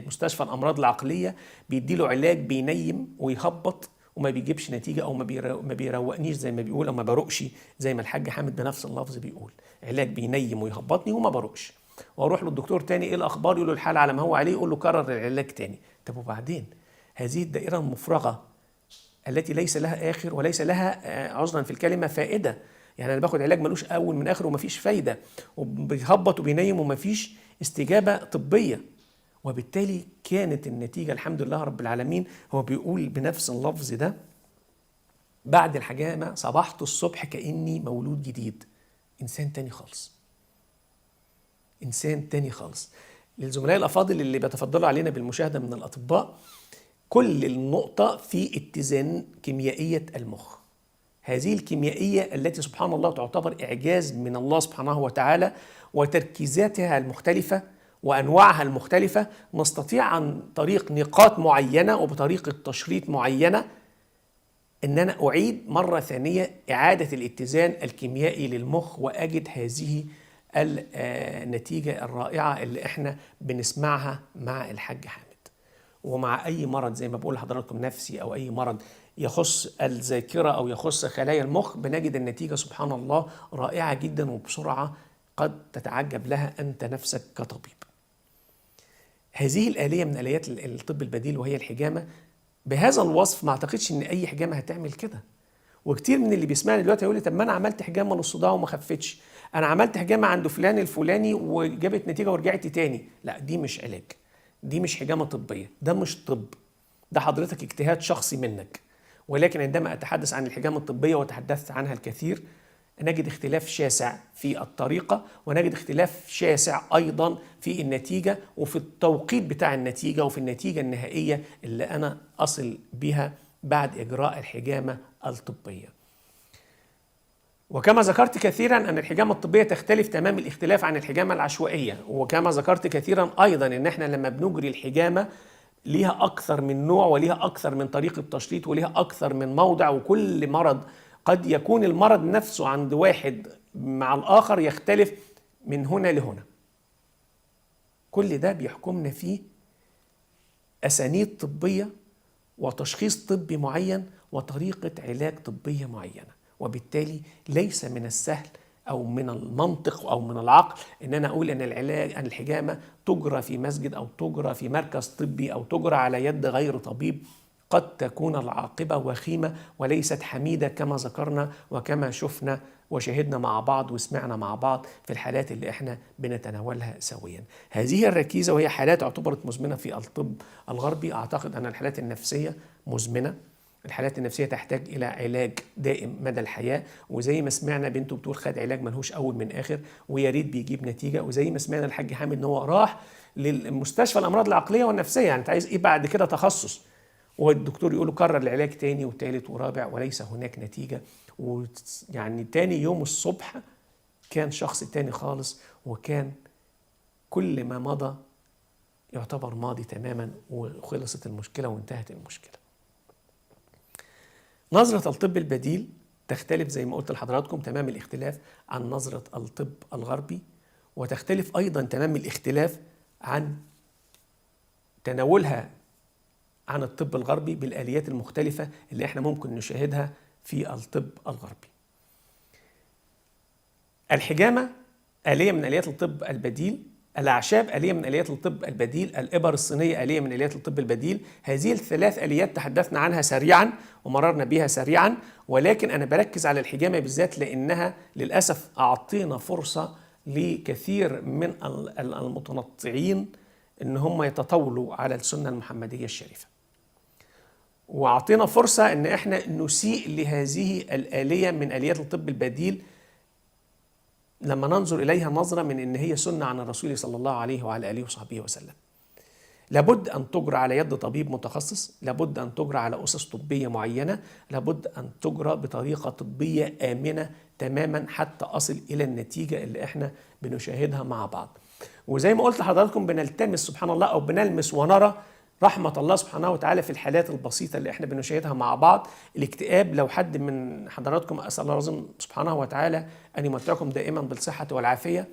مستشفى الأمراض العقلية بيديله علاج بينيم ويهبط وما بيجيبش نتيجة، أو ما بيروقنيش زي ما بيقول، أو ما بروقش زي ما الحاج حامد بنفس اللفظ بيقول. علاج بينيم ويهبطني وما بروقش، واروح للدكتور تاني ايه الاخبار، يقول له الحال على ما هو عليه، يقول له كرر العلاج تاني. طب وبعدين هذه الدائره المفرغه التي ليس لها اخر وليس لها عذرا في الكلمه فائده، يعني انا باخد علاج ملوش اول من اخر ومفيش فايده، وبيهبط وبينيم ومفيش استجابه طبيه، وبالتالي كانت النتيجة الحمد لله رب العالمين. هو بيقول بنفس اللفظ ده: بعد الحجامة صبحت الصبح كأني مولود جديد، إنسان تاني خالص، إنسان تاني خالص. للزملاء الأفاضل اللي بيتفضلوا علينا بالمشاهدة من الأطباء، كل النقطة في اتزان كيميائية المخ. هذه الكيميائية التي سبحان الله تعتبر إعجاز من الله سبحانه وتعالى، وتركيزاتها المختلفة وأنواعها المختلفة، نستطيع عن طريق نقاط معينة وبطريقة تشريط معينة أن أنا أعيد مرة ثانية إعادة الاتزان الكيميائي للمخ، وأجد هذه النتيجة الرائعة اللي احنا بنسمعها مع الحاج حامد. ومع أي مرض زي ما بقول لحضراتكم نفسي أو أي مرض يخص الذاكرة أو يخص خلايا المخ، بنجد النتيجة سبحان الله رائعة جدا وبسرعة قد تتعجب لها أنت نفسك كطبيب. هذه الآلية من آليات الطب البديل وهي الحجامة. بهذا الوصف ما أعتقدش إن أي حجامة هتعمل كده. وكتير من اللي بيسمعني دلوقتي يقول لي: طب ما أنا عملت حجامة للصداع وما خفتش، أنا عملت حجامة عند فلان الفلاني وجابت نتيجة ورجعت تاني. لا، دي مش علاج، دي مش حجامة طبية، ده مش طب، ده حضرتك اجتهاد شخصي منك. ولكن عندما أتحدث عن الحجامة الطبية وتحدثت عنها الكثير، نجد اختلاف شاسع في الطريقة، ونجد اختلاف شاسع أيضا في النتيجة وفي التوقيت بتاع النتيجة وفي النتيجة النهائية اللي أنا أصل بها بعد إجراء الحجامة الطبية. وكما ذكرت كثيرا أن الحجامة الطبية تختلف تمام الاختلاف عن الحجامة العشوائية. وكما ذكرت كثيرا أيضا أن احنا لما بنجري الحجامة ليها أكثر من نوع وليها أكثر من طريقة تشريط وليها أكثر من موضع، وكل مرض قد يكون المرض نفسه عند واحد مع الآخر يختلف من هنا لهنا. كل ده بيحكمنا فيه أسانيد طبية وتشخيص طبي معين وطريقة علاج طبية معينة. وبالتالي ليس من السهل أو من المنطق أو من العقل إن أنا أقول أن الحجامة تجرى في مسجد أو تجرى في مركز طبي أو تجرى على يد غير طبيب. قد تكون العاقبة وخيمة وليست حميدة كما ذكرنا وكما شفنا وشاهدنا مع بعض وسمعنا مع بعض في الحالات اللي احنا بنتناولها سويا. هذه الركيزة وهي حالات اعتبرت مزمنة في الطب الغربي. أعتقد أن الحالات النفسية مزمنة. الحالات النفسية تحتاج إلى علاج دائم مدى الحياة، وزي ما سمعنا بنته بتقول خد علاج ملهوش أول من آخر ويا ريت بيجيب نتيجة، وزي ما سمعنا الحاج حامد إن هو راح للمستشفى الأمراض العقلية والنفسية، يعني أنت عايز إيه بعد كده تخصص؟ والدكتور يقول له كرر العلاج تاني وتالت ورابع وليس هناك نتيجة. ويعني تاني يوم الصبح كان شخص تاني خالص، وكان كل ما مضى يعتبر ماضي تماما وخلصت المشكلة وانتهت المشكلة. نظرة الطب البديل تختلف زي ما قلت لحضراتكم تمام الاختلاف عن نظرة الطب الغربي، وتختلف أيضا تمام الاختلاف عن تناولها عن الطب الغربي بالآليات المختلفة اللي احنا ممكن نشاهدها في الطب الغربي. الحجامة آلية من آليات الطب البديل، الأعشاب آلية من آليات الطب البديل، الإبر الصينية آلية من آليات الطب البديل. هذه الثلاث آليات تحدثنا عنها سريعا ومررنا بها سريعا، ولكن أنا بركز على الحجامة بالذات لأنها للأسف أعطينا فرصة لكثير من المتنطعين إن هم يتطاولوا على السنة المحمدية الشريفة، وأعطينا فرصة إن احنا نسيء لهذه الآلية من آليات الطب البديل لما ننظر إليها نظرة من إن هي سنة عن الرسول صلى الله عليه وعلى آله وصحبه وسلم. لابد أن تجرى على يد طبيب متخصص، لابد أن تجرى على أسس طبية معينة، لابد أن تجرى بطريقة طبية آمنة تماما حتى أصل إلى النتيجة اللي احنا بنشاهدها مع بعض. وزي ما قلت لحضراتكم بنلتمس سبحان الله أو بنلمس ونرى رحمة الله سبحانه وتعالى في الحالات البسيطة اللي احنا بنشاهدها مع بعض. الاكتئاب، لو حد من حضراتكم أسأل الله العظيم سبحانه وتعالى أن يمتعكم دائما بالصحة والعافية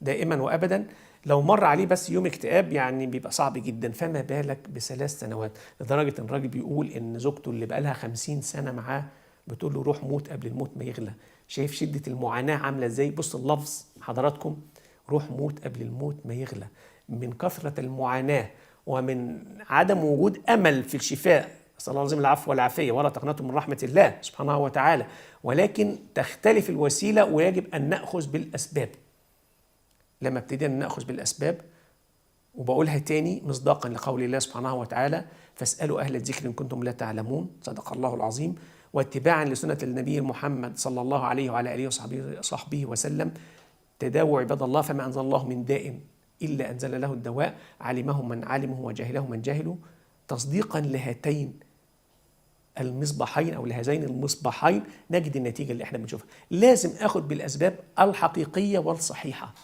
دائما وأبدا، لو مر عليه بس يوم اكتئاب يعني بيبقى صعب جدا، فما بالك ب3 سنوات. لدرجة ان الراجل بيقول ان زوجته اللي بقالها 50 سنة معاه بتقول له روح موت قبل الموت ما يغلى. شايف شدة المعاناة عاملة ازاي؟ بص اللفظ حضراتكم، روح موت قبل الموت ما يغلى. من كثرة المعاناة ومن عدم وجود أمل في الشفاء، صلى الله عليه وسلم العفو والعافية ولا تقنطوا من رحمة الله سبحانه وتعالى، ولكن تختلف الوسيلة ويجب أن نأخذ بالأسباب. لما ابتدينا نأخذ بالأسباب وبقولها تاني مصداقا لقول الله سبحانه وتعالى: فاسألوا أهل الذكر إن كنتم لا تعلمون، صدق الله العظيم. واتباعا لسنة النبي محمد صلى الله عليه وعلى آله وصحبه وسلم: تداووا عباد الله، فما أنزل الله من داء إلا أنزل له الدواء، علمه من علمه وجاهله من جاهله. تصديقا لهاتين المصباحين أو لهذين المصباحين نجد النتيجة اللي احنا بنشوفها. لازم أخذ بالأسباب الحقيقية والصحيحة.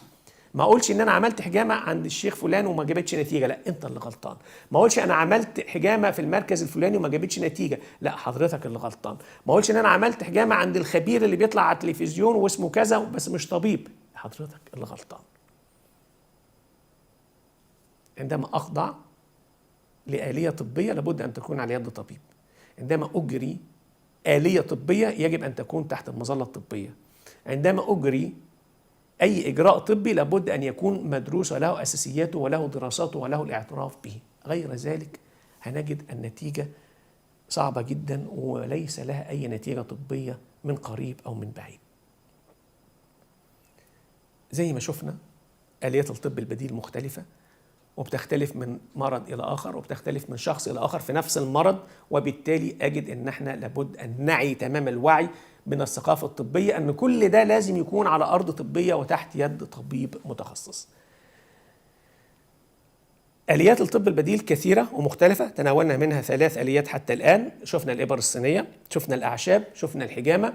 ما اقولش ان انا عملت حجامه عند الشيخ فلان وما جابتش نتيجه، لا انت اللي غلطان. ما اقولش انا عملت حجامه في المركز الفلاني وما جابتش نتيجه، لا حضرتك اللي غلطان. ما اقولش ان انا عملت حجامه عند الخبير اللي بيطلع على التلفزيون واسمه كذا بس مش طبيب، حضرتك اللي غلطان. عندما اخضع لآلية طبية لابد ان تكون على يد طبيب. عندما اجري آلية طبية يجب ان تكون تحت المظله الطبيه. عندما اجري أي إجراء طبي لابد أن يكون مدروس وله أساسياته وله دراساته وله الاعتراف به، غير ذلك هنجد النتيجة صعبة جدا وليس لها أي نتيجة طبية من قريب أو من بعيد. زي ما شفنا آليات الطب البديل مختلفة وبتختلف من مرض إلى آخر وبتختلف من شخص إلى آخر في نفس المرض، وبالتالي أجد أن احنا لابد أن نعي تمام الوعي من الثقافة الطبية أن كل ده لازم يكون على أرض طبية وتحت يد طبيب متخصص. آليات الطب البديل كثيرة ومختلفة، تناولنا منها 3 آليات حتى الآن. شفنا الإبر الصينية، شفنا الأعشاب، شفنا الحجامة،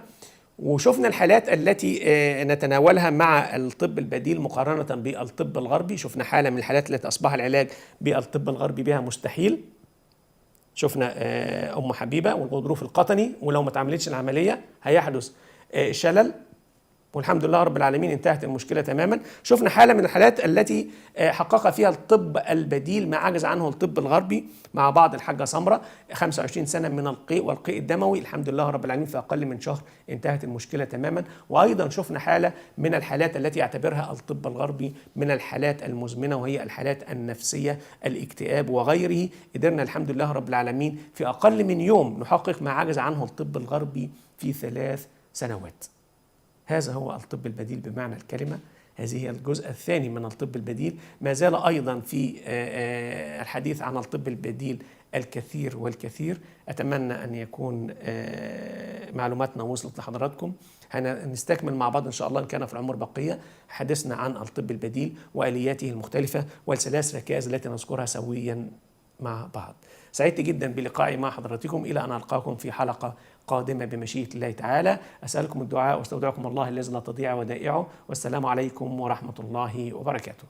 وشفنا الحالات التي نتناولها مع الطب البديل مقارنة بالطب الغربي. شفنا حالة من الحالات التي أصبح العلاج بالطب الغربي بها مستحيل. شفنا أم حبيبة والغضروف القطني، ولو ما تعملتش العملية هيحدث شلل، والحمد لله رب العالمين انتهت المشكلة تماما. شفنا حالة من الحالات التي حقق فيها الطب البديل ما عجز عنه الطب الغربي مع بعض الحاجة سمرة، 25 سنة من القيء والقيء الدموي، الحمد لله رب العالمين في أقل من شهر انتهت المشكلة تماما. وأيضا شفنا حالة من الحالات التي يعتبرها الطب الغربي من الحالات المزمنة، وهي الحالات النفسية، الاكتئاب وغيره. قدرنا الحمد لله رب العالمين في أقل من يوم نحقق ما عجز عنه الطب الغربي في 3 سنوات. هذا هو الطب البديل بمعنى الكلمة. هذه هي الجزء الثاني من الطب البديل. ما زال أيضا في الحديث عن الطب البديل الكثير والكثير. أتمنى أن يكون معلوماتنا وصلت لحضراتكم. هنستكمل مع بعض إن شاء الله إن كان في العمر بقية حديثنا عن الطب البديل وآلياته المختلفة والثلاث ركائز التي نذكرها سويا مع بعض. سعدت جدا بلقائي مع حضراتكم، إلى أن ألقاكم في حلقة قادمة بمشيئة الله تعالى. أسألكم الدعاء واستودعكم الله الذي لا تضيع ودائعه، والسلام عليكم ورحمة الله وبركاته.